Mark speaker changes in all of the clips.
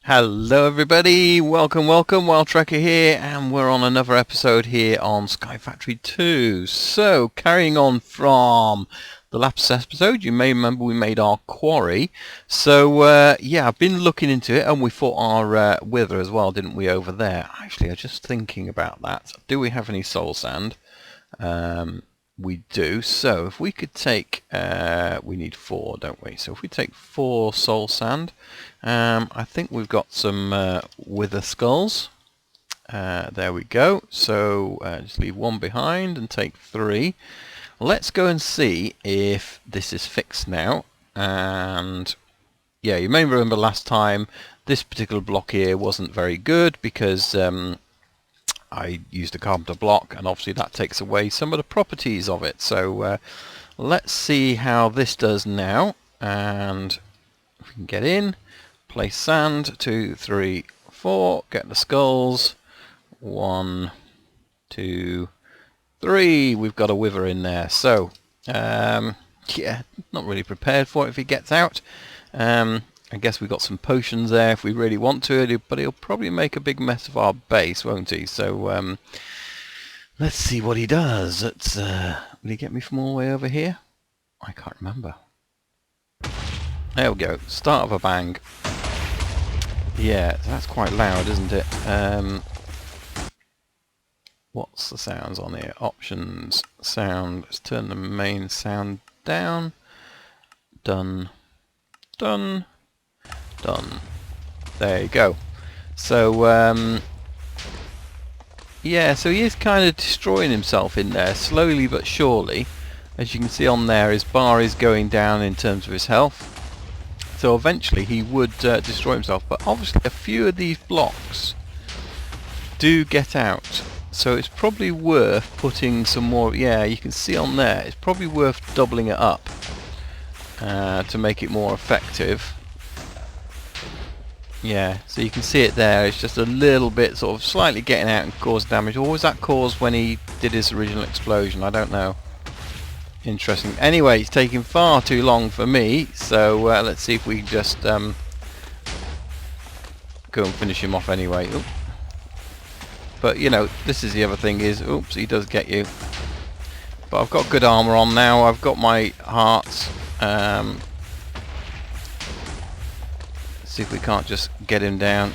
Speaker 1: Hello everybody, welcome, Wild Trekker here, and we're on another episode here on SkyFactory 2. So, carrying on from the last episode, you may remember we made our quarry. So, yeah, I've been looking into it, and we fought our wither as well, didn't we, over there? Actually, I was just thinking about that. Do we have any soul sand? We do. So, if we could take, we need 4, don't we? So, if we take 4 soul sand, I think we've got some wither skulls. There we go. So just leave 1 behind and take 3. Let's go and see if this is fixed now. And yeah, you may remember last time this particular block here wasn't very good because I used a carpenter block, and obviously that takes away some of the properties of it. So let's see how this does now. And if we can get in. Place sand, 2, 3, 4, get the skulls, 1, 2, 3, we've got a wither in there, so, yeah, not really prepared for it if he gets out. I guess we've got some potions there if we really want to, but he'll probably make a big mess of our base, won't he? So, let's see what he does. Will he get me from all the way over here? I can't remember. There we go, start of a bang. Yeah, that's quite loud, isn't it? What's the sounds on here? Options, sound. Let's turn the main sound down. Done. Done. Done. There you go. So, yeah, so he is kind of destroying himself in there, slowly but surely. As you can see on there, his bar is going down in terms of his health. So eventually he would destroy himself, but obviously a few of these blocks do get out, so it's probably worth putting some more. Yeah, you can see on there, it's probably worth doubling it up to make it more effective. Yeah, so you can see it there, it's just a little bit sort of slightly getting out and causing damage. Or was that caused when he did his original explosion? I don't know. Interesting. Anyway, it's taking far too long for me, so let's see if we can just go and finish him off anyway. Oop. But you know, this is the other thing is, oops, he does get you. But I've got good armor on now. I've got my hearts. See if we can't just get him down.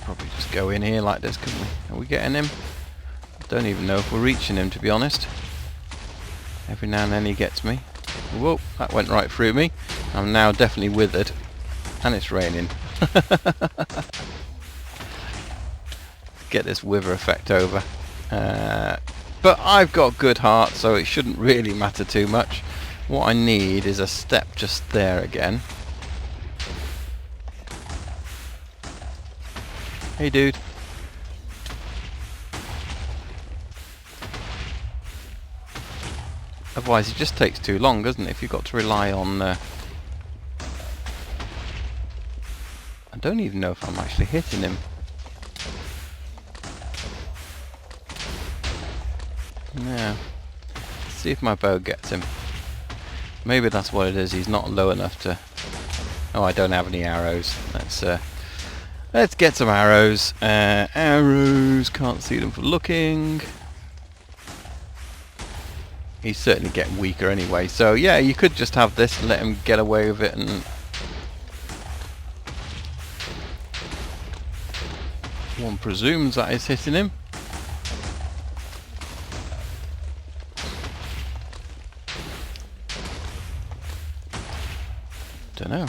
Speaker 1: Probably just go in here like this, couldn't we? Are we getting him? Don't even know if we're reaching him, to be honest. Every now and then he gets me. Whoa, that went right through me. I'm now definitely withered. And it's raining. Get this wither effect over. But I've got good heart, so it shouldn't really matter too much. What I need is a step just there again. Hey dude. Otherwise it just takes too long, doesn't it, if you've got to rely on... I don't even know if I'm actually hitting him. Yeah. Let's see if my bow gets him. Maybe that's what it is, he's not low enough to... Oh, I don't have any arrows. Let's get some arrows. Arrows, can't see them for looking. He's certainly getting weaker anyway, so yeah, you could just have this and let him get away with it, and one presumes that is hitting him. Don't know.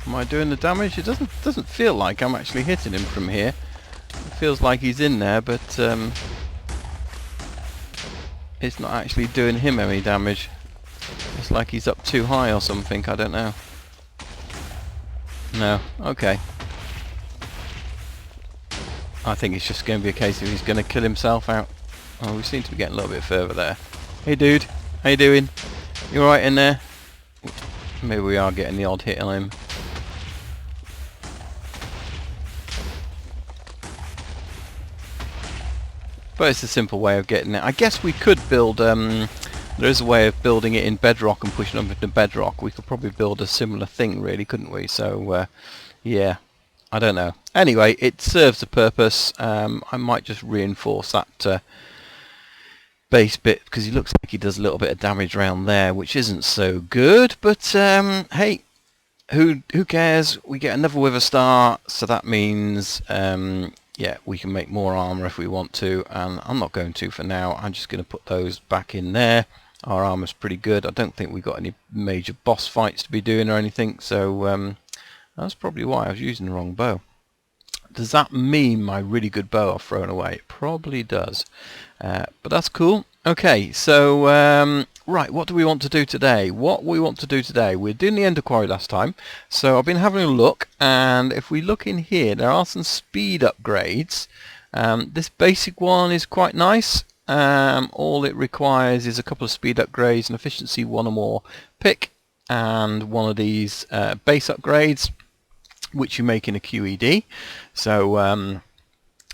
Speaker 1: Am I doing the damage? It doesn't feel like I'm actually hitting him from here. It feels like he's in there, but it's not actually doing him any damage. It's like he's up too high or something, I don't know. No, okay. I think it's just going to be a case of he's going to kill himself out. Oh, we seem to be getting a little bit further there. Hey dude, how you doing? You alright in there? Maybe we are getting the odd hit on him. But it's a simple way of getting it. I guess we could build, there is a way of building it in bedrock and pushing up into bedrock. We could probably build a similar thing really, couldn't we? So, yeah. I don't know. Anyway, it serves a purpose. I might just reinforce that base bit because he looks like he does a little bit of damage around there, which isn't so good. But hey, who cares? We get another Wither Star, so that means yeah, we can make more armor if we want to, and I'm not going to for now. I'm just going to put those back in there. Our armor's pretty good. I don't think we've got any major boss fights to be doing or anything, so that's probably why I was using the wrong bow. Does that mean my really good bow I've thrown away? It probably does. But that's cool. Okay, so right, what do we want to do today? We're doing the Ender Quarry last time, so I've been having a look, and if we look in here, there are some speed upgrades. This basic one is quite nice. All it requires is a couple of speed upgrades, an efficiency 1 or more pick, and one of these base upgrades, which you make in a QED. So and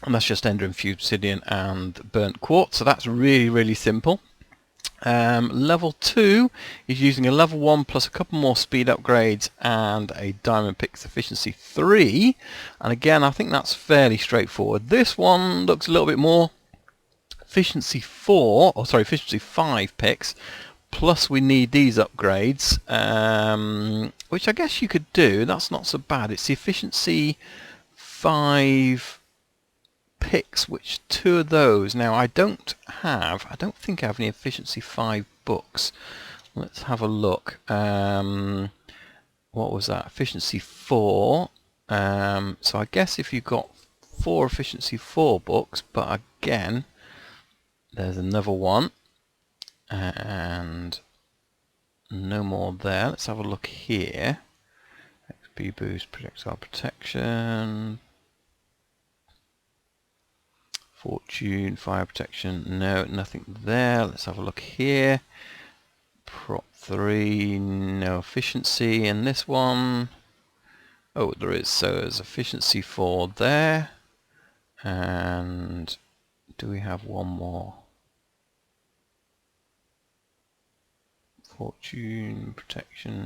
Speaker 1: that's just Ender Infused Obsidian and Burnt Quartz, so that's really simple. Level 2 is using a level 1 plus a couple more speed upgrades and a Diamond Picks Efficiency 3, and again I think that's fairly straightforward. This one looks a little bit more. Efficiency 5 picks, plus we need these upgrades, which I guess you could do. That's not so bad. It's the efficiency 5 picks, which 2 of those. Now I don't think I have any efficiency 5 books. Let's have a look. What was that? Efficiency 4. So I guess if you've got 4 efficiency 4 books, but again, there's another one. And no more there. Let's have a look here. XP boost, projectile protection, fortune, fire protection. No, nothing there. Let's have a look here. Prop 3, no efficiency. And this one, oh, there is. So there's efficiency 4 there. And do we have one more? Fortune, protection.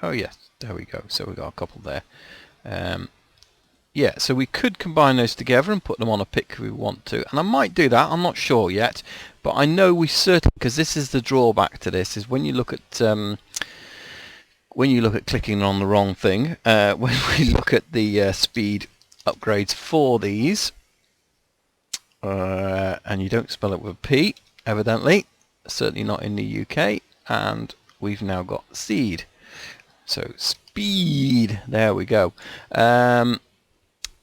Speaker 1: Oh yes, there we go. So we got a couple there. Yeah, so we could combine those together and put them on a pick if we want to, and I might do that. I'm not sure yet, but I know we certainly, because this is the drawback to this, is when you look at clicking on the wrong thing. When we look at the speed upgrades for these, and you don't spell it with a P, evidently. Certainly not in the UK, and we've now got seed. So speed, there we go.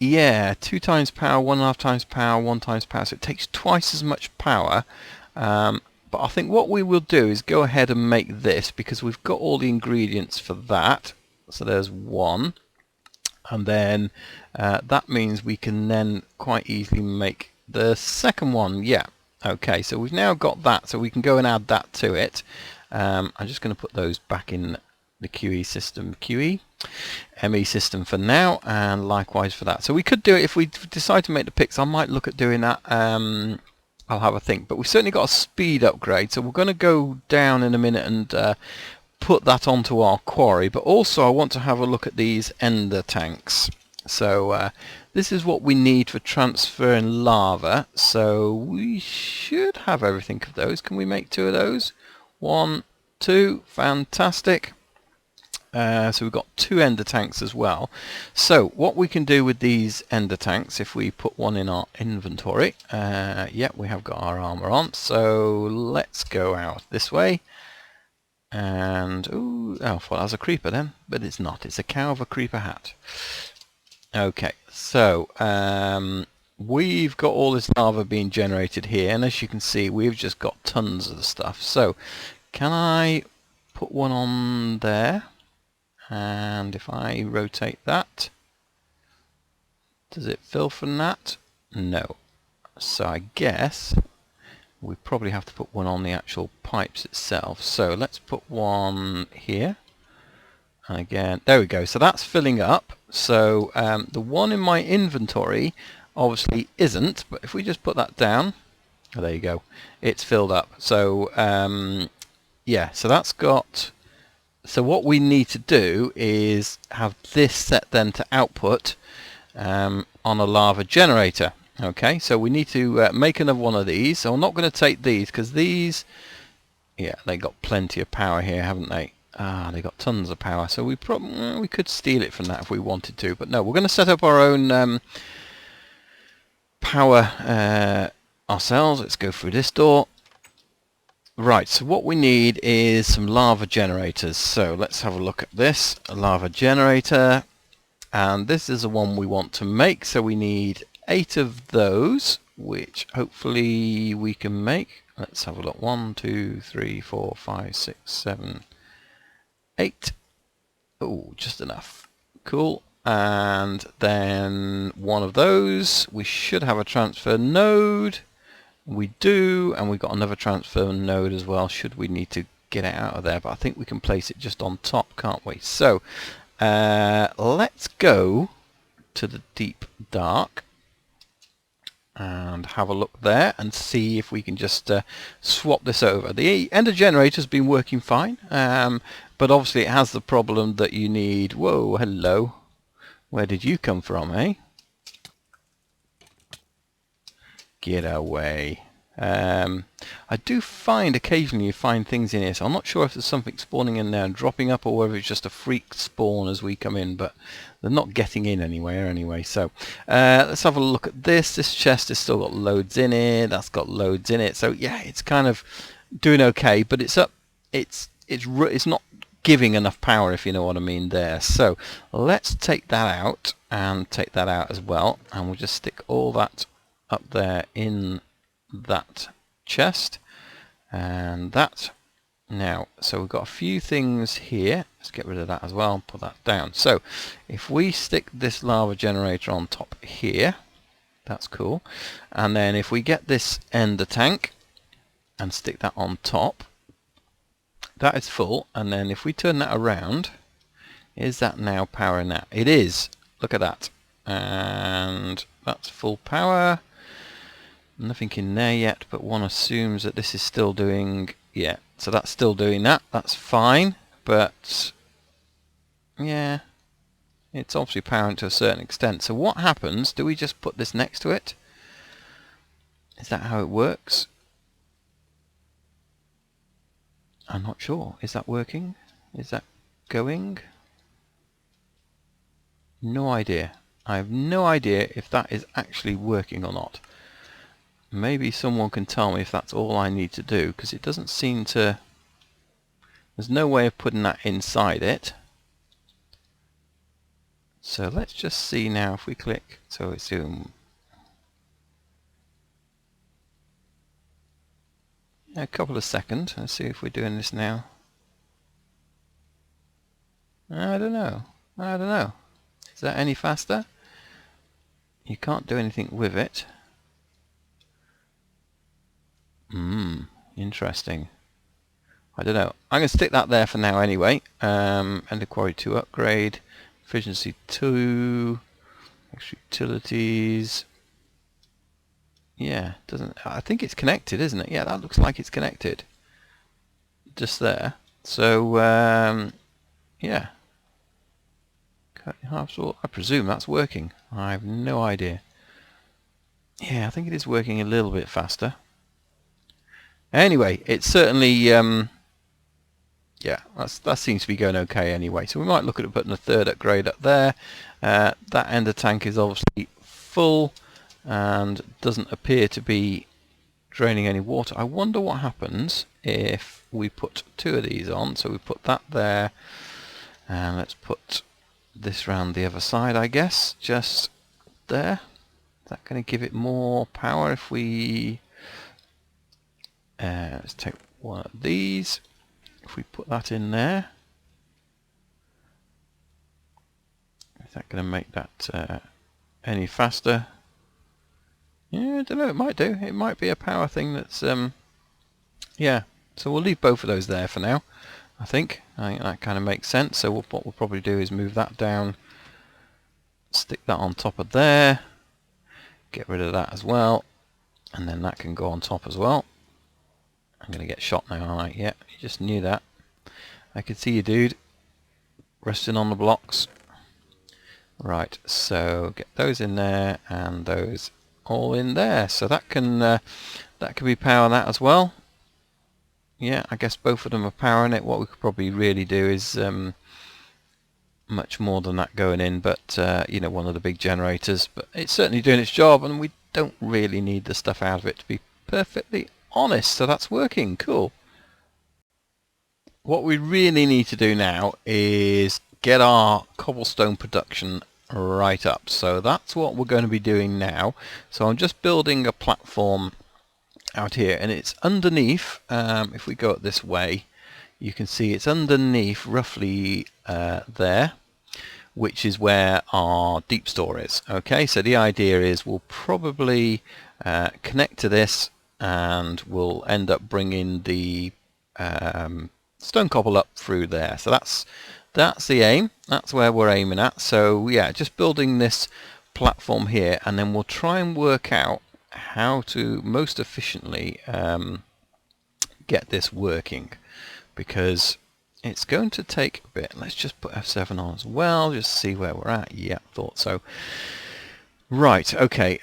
Speaker 1: Yeah, 2 times power, 1.5 times power, 1 times power, so it takes twice as much power. But I think what we will do is go ahead and make this, because we've got all the ingredients for that. So there's 1, and then that means we can then quite easily make the second one. Yeah. Okay, so we've now got that, so we can go and add that to it. I'm just going to put those back in the ME system for now, and likewise for that. So we could do it if we decide to make the picks. I might look at doing that. I'll have a think, but we've certainly got a speed upgrade, so we're going to go down in a minute and put that onto our quarry. But also I want to have a look at these ender tanks. So this is what we need for transferring lava, so we should have everything of those. Can we make 2 of those? 1, 2, fantastic. So we've got 2 ender tanks as well. So what we can do with these ender tanks, if we put one in our inventory, yeah, we have got our armor on, so let's go out this way. And ooh, oh, well, that's a creeper then, but it's not. It's a cow with a creeper hat. Okay, so we've got all this lava being generated here, and as you can see, we've just got tons of stuff. So can I put one on there? And if I rotate that, does it fill from that? No. So I guess we probably have to put one on the actual pipes itself. So let's put one here. And again, there we go. So that's filling up. So the one in my inventory obviously isn't, but if we just put that down, oh, there you go, it's filled up. So yeah, so that's got So what we need to do is have this set then to output on a lava generator. Okay, so we need to make another one of these. So I'm not going to take these because these, yeah, they got plenty of power here, haven't they? Ah, they got tons of power. So we we could steal it from that if we wanted to, but no, we're going to set up our own power ourselves. Let's go through this door. Right, so what we need is some lava generators. So let's have a look at this. A lava generator. And this is the one we want to make. So we need 8 of those, which hopefully we can make. Let's have a look. 1, 2, 3, 4, 5, 6, 7, 8. Oh, just enough. Cool. And then one of those. We should have a transfer node. We do, and we've got another transfer node as well, should we need to get it out of there, but I think we can place it just on top, can't we? So let's go to the deep dark and have a look there and see if we can just swap this over. The ender generator's been working fine, but obviously it has the problem that you need... Whoa, hello. Where did you come from, eh? Get away. I do find occasionally you find things in here, so I'm not sure if there's something spawning in there and dropping up or whether it's just a freak spawn as we come in, but they're not getting in anywhere anyway. So let's have a look at this. This chest has still got loads in it. That's got loads in it. So yeah, it's kind of doing okay, but it's up. It's not giving enough power, if you know what I mean there. So let's take that out and take that out as well, and we'll just stick all that up there in that chest and that. Now, so we've got a few things here. Let's get rid of that as well and put that down. So if we stick this lava generator on top here, that's cool. And then if we get this ender tank and stick that on top, that is full. And then if we turn that around, is that now powering that? It is. Look at that. And that's full power. Nothing in there yet, but one assumes that this is still doing... Yeah, so that's still doing that. That's fine, but... Yeah, it's obviously powering to a certain extent. So what happens? Do we just put this next to it? Is that how it works? I'm not sure. Is that working? Is that going? No idea. I have no idea if that is actually working or not. Maybe someone can tell me if that's all I need to do, because it doesn't seem to... There's no way of putting that inside it. So let's just see now if we click. So it's doing... A couple of seconds. Let's see if we're doing this now. I don't know. I don't know. Is that any faster? You can't do anything with it. Interesting. I don't know. I'm going to stick that there for now anyway. Ender Quarry 2 upgrade. Efficiency 2. Extra utilities. Yeah, doesn't... I think it's connected, isn't it? Yeah, that looks like it's connected. Just there. So, yeah. I presume that's working. I have no idea. Yeah, I think it is working a little bit faster. Anyway, it's certainly, yeah, that seems to be going okay anyway. So we might look at putting a third upgrade up there. That ender tank is obviously full and doesn't appear to be draining any water. I wonder what happens if we put 2 of these on. So we put that there, and let's put this round the other side, I guess, just there. Is that going to give it more power if we... let's take one of these. If we put that in there, is that going to make that any faster? Yeah, I don't know. It might do. It might be a power thing that's yeah. So we'll leave both of those there for now. I think that kind of makes sense. So what we'll probably do is move that down, stick that on top of there, get rid of that as well, and then that can go on top as well. I'm going to get shot now, aren't I? Yeah, you just knew that. I can see you, dude. Resting on the blocks. Right, so get those in there and those all in there. So that can be powering that as well. Yeah, I guess both of them are powering it. What we could probably really do is much more than that going in, but you know, one of the big generators. But it's certainly doing its job, and we don't really need the stuff out of it, to be perfectly honest. So that's working. Cool. What we really need to do now is get our cobblestone production right up. So that's what we're going to be doing now. So I'm just building a platform out here, and it's underneath. If we go up this way, you can see it's underneath roughly there, which is where our deep store is. Okay, so the idea is we'll probably connect to this, and we'll end up bringing the stone cobble up through there. So that's the aim. That's where we're aiming at. So yeah, just building this platform here, and then we'll try and work out how to most efficiently get this working, because it's going to take a bit. Let's just put F7 on as well, just see where we're at. Yeah, thought so. Right, okay,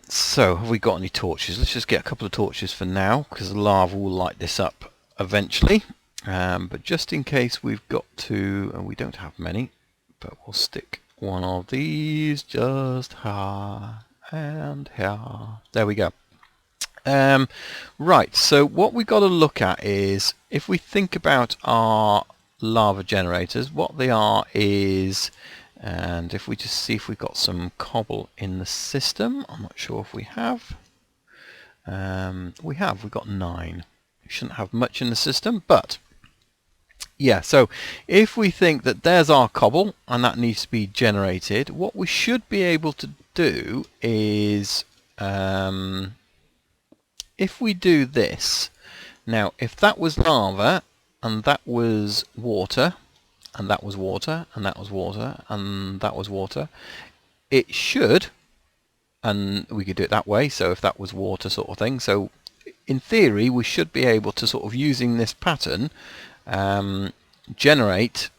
Speaker 1: so have we got any torches? Let's just get a couple of torches for now, because the lava will light this up eventually. But just in case we've got to, and we don't have many, but we'll stick one of these just here and here. There we go. Right, so what we've got to look at is, if we think about our lava generators, what they are is, and if we just see if we've got some cobble in the system. I'm not sure if we have. We've got 9. We shouldn't have much in the system, but yeah, so if we think that there's our cobble and that needs to be generated, what we should be able to do is, if we do this, now if that was lava and that was water and that was water and that was water and that was water, it should, and we could do it that way, so if that was water sort of thing, so in theory we should be able to sort of, using this pattern, generate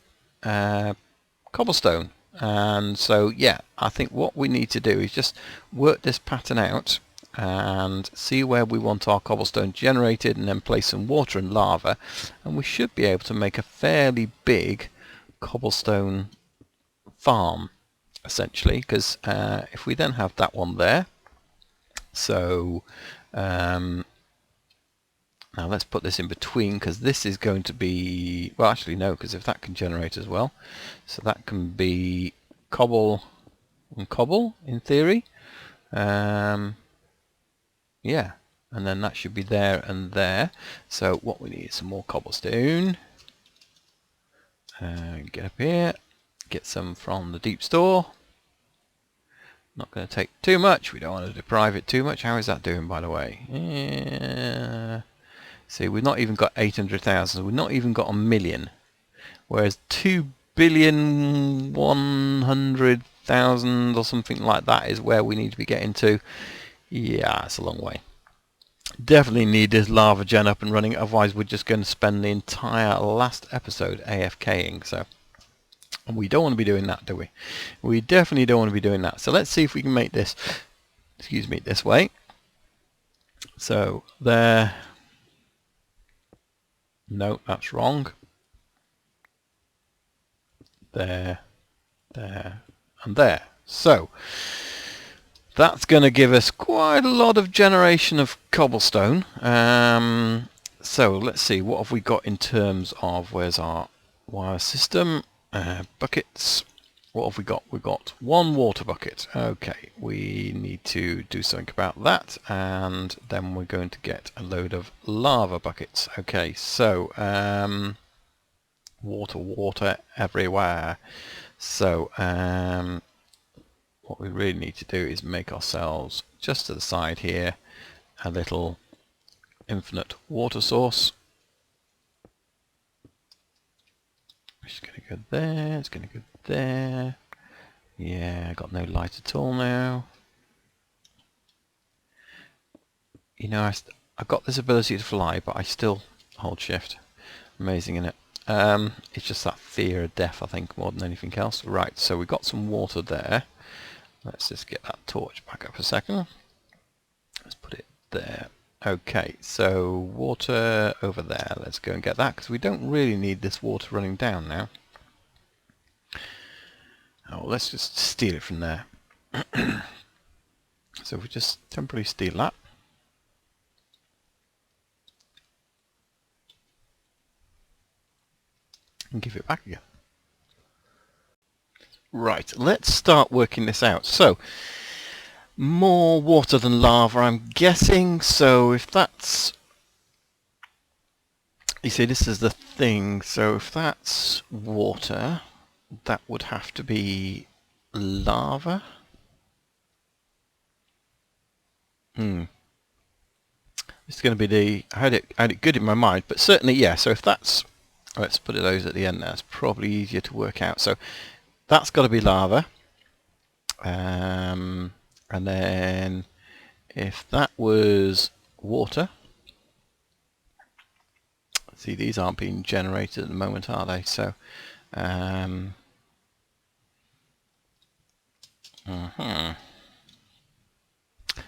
Speaker 1: cobblestone. And so yeah, I think what we need to do is just work this pattern out and see where we want our cobblestone generated, and then place some water and lava, and we should be able to make a fairly big cobblestone farm essentially, because if we then have that one there, so now let's put this in between, because this is going to be, well actually no, because if that can generate as well, so that can be cobble and cobble in theory. Yeah, and then that should be there and there. So what we need is some more cobblestone. Get up here, get some from the deep store. Not going to take too much, we don't want to deprive it too much. How is that doing, by the way? See, we've not even got 800,000, we've not even got 1,000,000, whereas 2,100,000 or something like that is where we need to be getting to. Yeah, it's a long way. Definitely need this lava gen up and running, otherwise we're just going to spend the entire last episode AFKing. So, and we don't want to be doing that, do we? We definitely don't want to be doing that. So let's see if we can make this, excuse me, this way. So there. No, that's wrong. There, there, and there. So that's going to give us quite a lot of generation of cobblestone. So let's see, what have we got in terms of, where's our wire system? Buckets. What have we got? We've got 1 water bucket. Okay, we need to do something about that, and then we're going to get a load of lava buckets. Okay, so water everywhere. So what we really need to do is make ourselves, just to the side here, a little infinite water source. It's going to go there, it's going to go there. Yeah, I got no light at all now. You know, I've got this ability to fly, but I still hold shift. Amazing, isn't it? It's just that fear of death, I think, more than anything else. Right, so we've got some water there. Let's just get that torch back up a second. Let's put it there. Okay, so water over there. Let's go and get that, because we don't really need this water running down now. Oh, let's just steal it from there. So if we just temporarily steal that. And give it back again. Right, let's start working this out. So, more water than lava, I'm guessing. So if that's... You see, this is the thing. So if that's water, that would have to be lava. It's going to be the... I had it good in my mind, but certainly, yeah. So if that's... Let's put those at the end there. It's probably easier to work out. So that's got to be lava. And then if that was water... See, these aren't being generated at the moment, are they? So...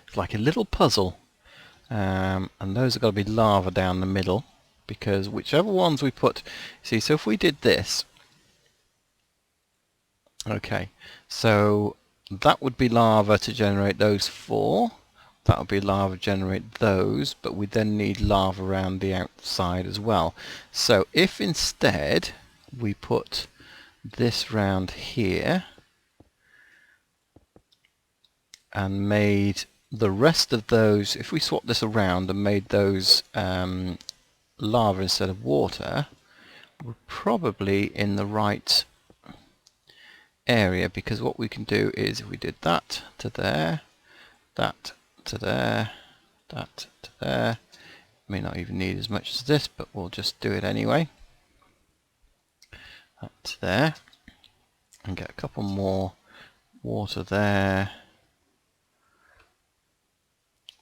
Speaker 1: It's like a little puzzle. And those have got to be lava down the middle, because whichever ones we put... See, so if we did this... Okay, so that would be lava to generate those 4. That would be lava to generate those, but we then need lava around the outside as well. So if instead we put this round here and made the rest of those, if we swap this around and made those lava instead of water, we're probably in the right area, because what we can do is if we did that to there, that to there, that to there, may not even need as much as this, but we'll just do it anyway. That to there, and get a couple more water there.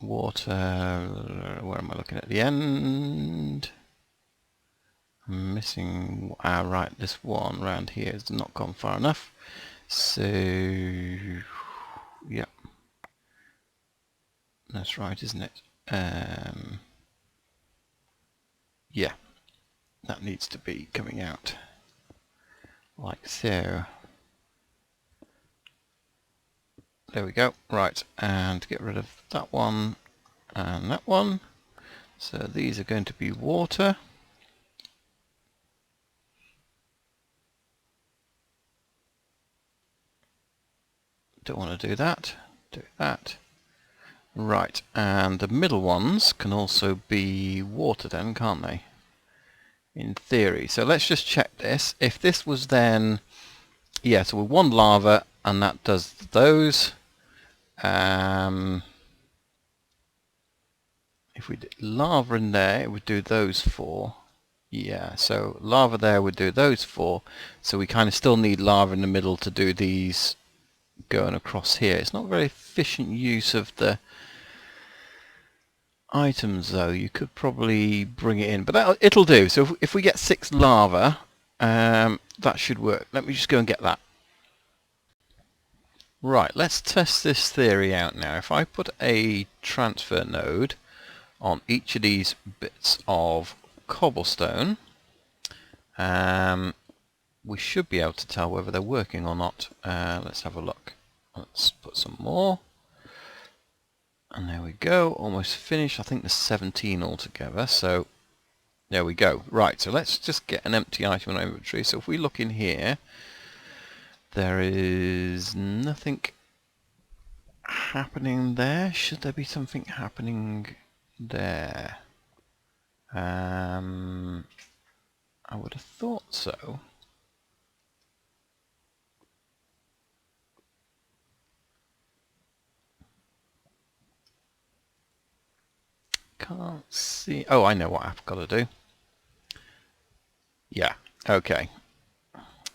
Speaker 1: Water, where am I looking at the end? I'm missing, right, this one around here has not gone far enough. So, yeah. That's right, isn't it? Yeah. That needs to be coming out. Like so. There we go. Right, and get rid of that one and that one. So these are going to be water. Don't want to do that. Do that. Right, and the middle ones can also be water then, can't they? In theory. So let's just check this. If this was then... Yeah, so with one lava, and that does those. If we did lava in there, it would do those 4. Yeah, so lava there would do those 4. So we kind of still need lava in the middle to do these going across here. It's not very efficient use of the items though. You could probably bring it in, but it'll do. So if we get 6 lava, that should work. Let me just go and get that. Right, let's test this theory out now. If I put a transfer node on each of these bits of cobblestone, we should be able to tell whether they're working or not. Let's have a look. Let's put some more. And there we go, almost finished. I think there's 17 altogether, so there we go. Right, so let's just get an empty item in our inventory. So if we look in here, there is nothing happening there. Should there be something happening there? I would have thought so. Can't see. Oh, I know what I've got to do. Yeah, okay.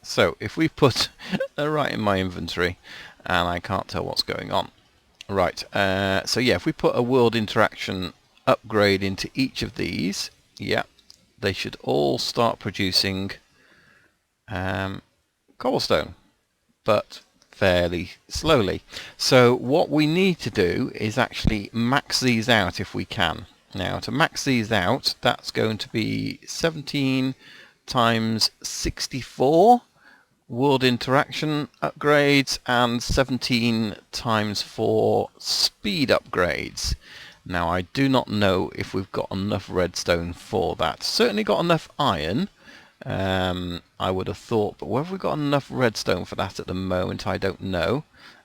Speaker 1: So if we put right in my inventory, and I can't tell what's going on. Right, so yeah, if we put a world interaction upgrade into each of these, yeah, they should all start producing cobblestone, but fairly slowly. So what we need to do is actually max these out if we can. Now to max these out, that's going to be 17 times 64 wood interaction upgrades and 17 times 4 speed upgrades. Now I do not know if we've got enough redstone for that. Certainly got enough iron, I would have thought, but whether we've got enough redstone for that at the moment, I don't know.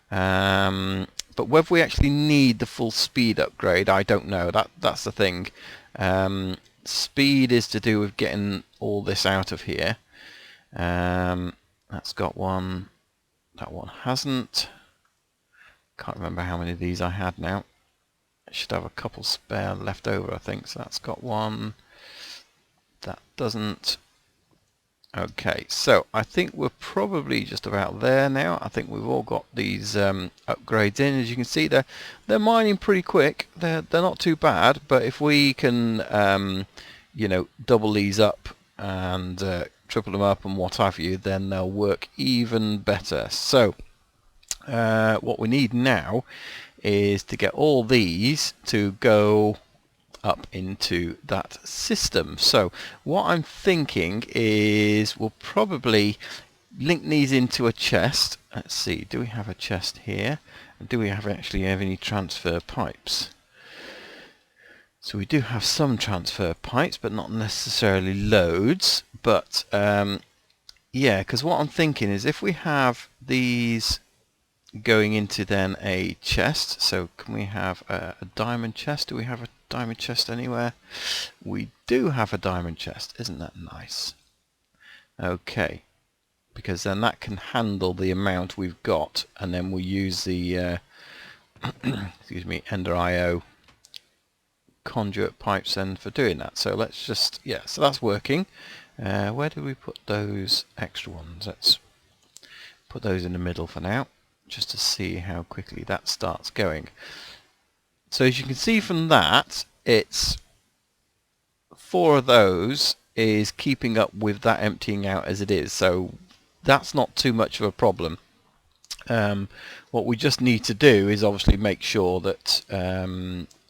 Speaker 1: But whether we actually need the full speed upgrade, I don't know. That's the thing. Speed is to do with getting all this out of here. That's got one. That one hasn't. Can't remember how many of these I had now. I should have a couple spare left over, I think. So that's got one. That doesn't. Okay, so I think we're probably just about there now. I think we've all got these upgrades in. As you can see, they're mining pretty quick. They're not too bad, but if we can, you know, double these up and triple them up and what have you, then they'll work even better. So what we need now is to get all these to go up into that system. So what I'm thinking is we'll probably link these into a chest. Let's see, do we have a chest here? Do we actually have any transfer pipes? So we do have some transfer pipes, but not necessarily loads. But yeah, because what I'm thinking is if we have these going into then a chest, so can we have a diamond chest? Do we have a diamond chest anywhere? We do have a diamond chest. Isn't that nice? Okay, because then that can handle the amount we've got, and then we'll use the excuse me, Ender IO conduit pipes then for doing that. So let's just, yeah, so that's working. Where do we put those extra ones? Let's put those in the middle for now, just to see how quickly that starts going. So as you can see from that, it's 4 of those is keeping up with that emptying out as it is. So that's not too much of a problem. What we just need to do is obviously make sure that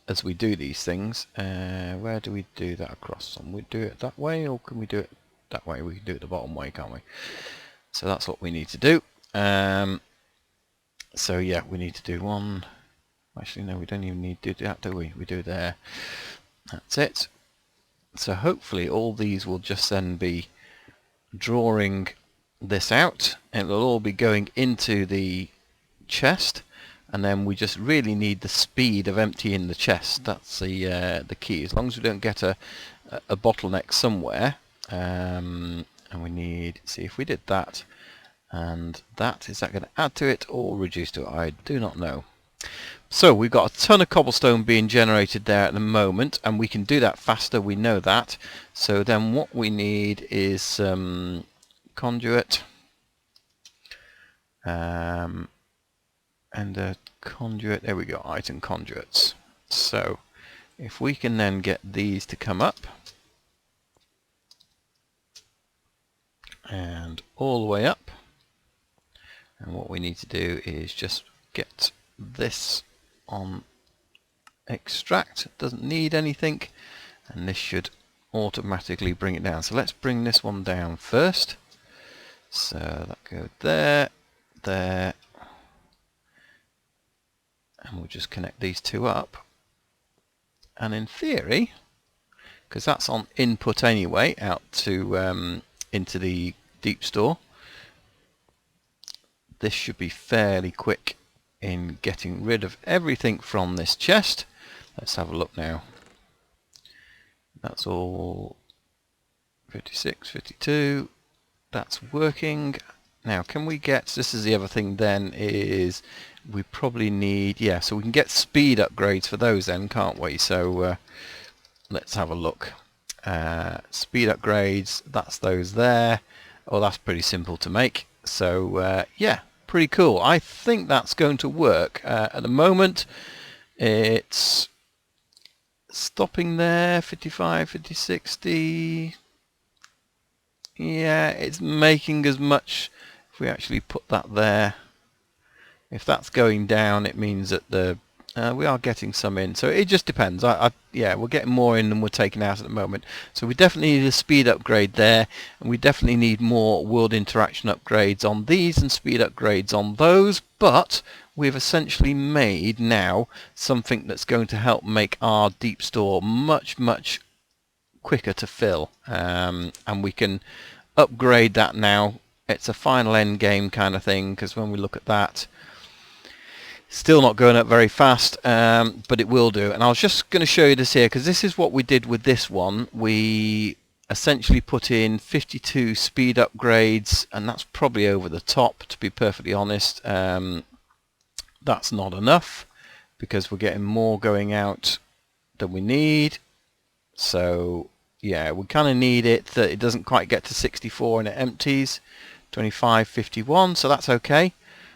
Speaker 1: as we do these things, where do we do that across? Can we do it that way, or can we do it that way? We can do it the bottom way, can't we? So that's what we need to do. So yeah, we need to do one. Actually, no, we don't even need to do that, do we? We do there. That's it. So hopefully all these will just then be drawing this out, and it'll all be going into the chest, and then we just really need the speed of emptying the chest. That's the key. As long as we don't get a bottleneck somewhere, and we need, see if we did that and that, is that going to add to it or reduce to it? I do not know. So we've got a ton of cobblestone being generated there at the moment, and we can do that faster, we know that. So then what we need is some conduit, and a conduit, there we go, item conduits. So if we can then get these to come up and all the way up, and what we need to do is just get this on extract. It doesn't need anything, and this should automatically bring it down. So let's bring this one down first. So that goes there, there, and we'll just connect these two up. And in theory, because that's on input anyway, out to into the deep store, this should be fairly quick in getting rid of everything from this chest. Let's have a look now. That's all 56, 52. That's working. Now can we get, this is the other thing then, is we probably need, yeah, so we can get speed upgrades for those then, can't we? So let's have a look. Speed upgrades, that's those there. Oh, that's pretty simple to make. So yeah, pretty cool. I think that's going to work. At the moment it's stopping there, 55, 50, 60. Yeah, it's making as much. If we actually put that there, if that's going down, it means that we are getting some in. So it just depends. Yeah, we're getting more in than we're taking out at the moment. So we definitely need a speed upgrade there, and we definitely need more world interaction upgrades on these and speed upgrades on those. But we've essentially made now something that's going to help make our deep store much quicker to fill, and we can upgrade that now. It's a final end game kind of thing, because when we look at that, still not going up very fast, but it will do. And I was just going to show you this here, because this is what we did with this one. We essentially put in 52 speed upgrades, and that's probably over the top, to be perfectly honest. That's not enough, because we're getting more going out than we need. So yeah, we kind of need it that it doesn't quite get to 64 and it empties. 25, 51, so that's okay.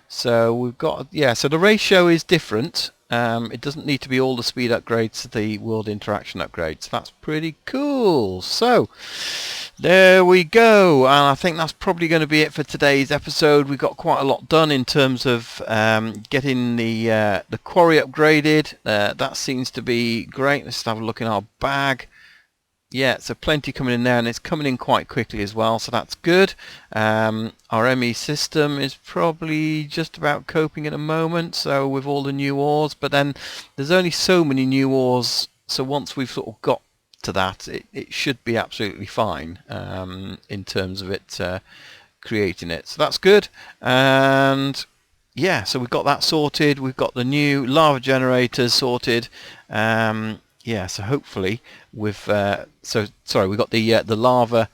Speaker 1: So we've got, yeah, so the ratio is different. It doesn't need to be all the speed upgrades to the world interaction upgrades. That's pretty cool. So there we go, and I think that's probably going to be it for today's episode. We got quite a lot done in terms of getting the quarry upgraded. That seems to be great. Let's have a look in our bag. Yeah, so plenty coming in there, and it's coming in quite quickly as well, so that's good. Our ME system is probably just about coping at the moment, so with all the new ores, but then there's only so many new ores, so once we've sort of got to that, it should be absolutely fine in terms of it creating it. So that's good. And yeah, so we've got that sorted. We've got the new lava generators sorted. Yeah, so hopefully we've we got the lava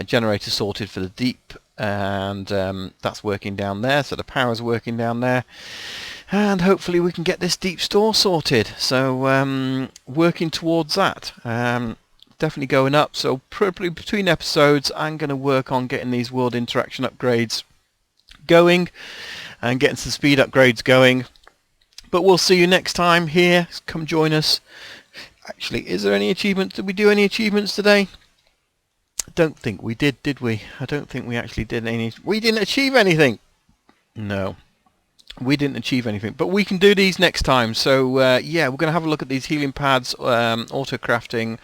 Speaker 1: generator sorted for the deep, and that's working down there, so the power's working down there, and hopefully we can get this deep store sorted. So working towards that, definitely going up. So probably between episodes I'm going to work on getting these world interaction upgrades going and getting some speed upgrades going. But we'll see you next time here. Come join us. Actually, is there any achievements? Did we do any achievements today? I don't think we did we? I don't think we actually did any. We didn't achieve anything. No, we didn't achieve anything. But we can do these next time. So yeah, we're going to have a look at these healing pads, auto crafting,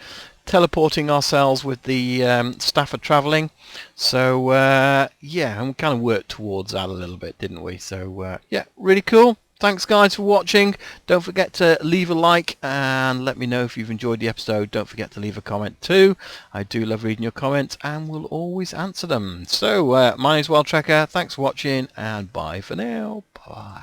Speaker 1: teleporting ourselves with the staff of travelling. So yeah, and we kind of worked towards that a little bit, didn't we? So yeah, really cool. Thanks guys for watching. Don't forget to leave a like and let me know if you've enjoyed the episode. Don't forget to leave a comment too. I do love reading your comments and will always answer them. So my name's Wild Trekker. Thanks for watching and bye for now. Bye.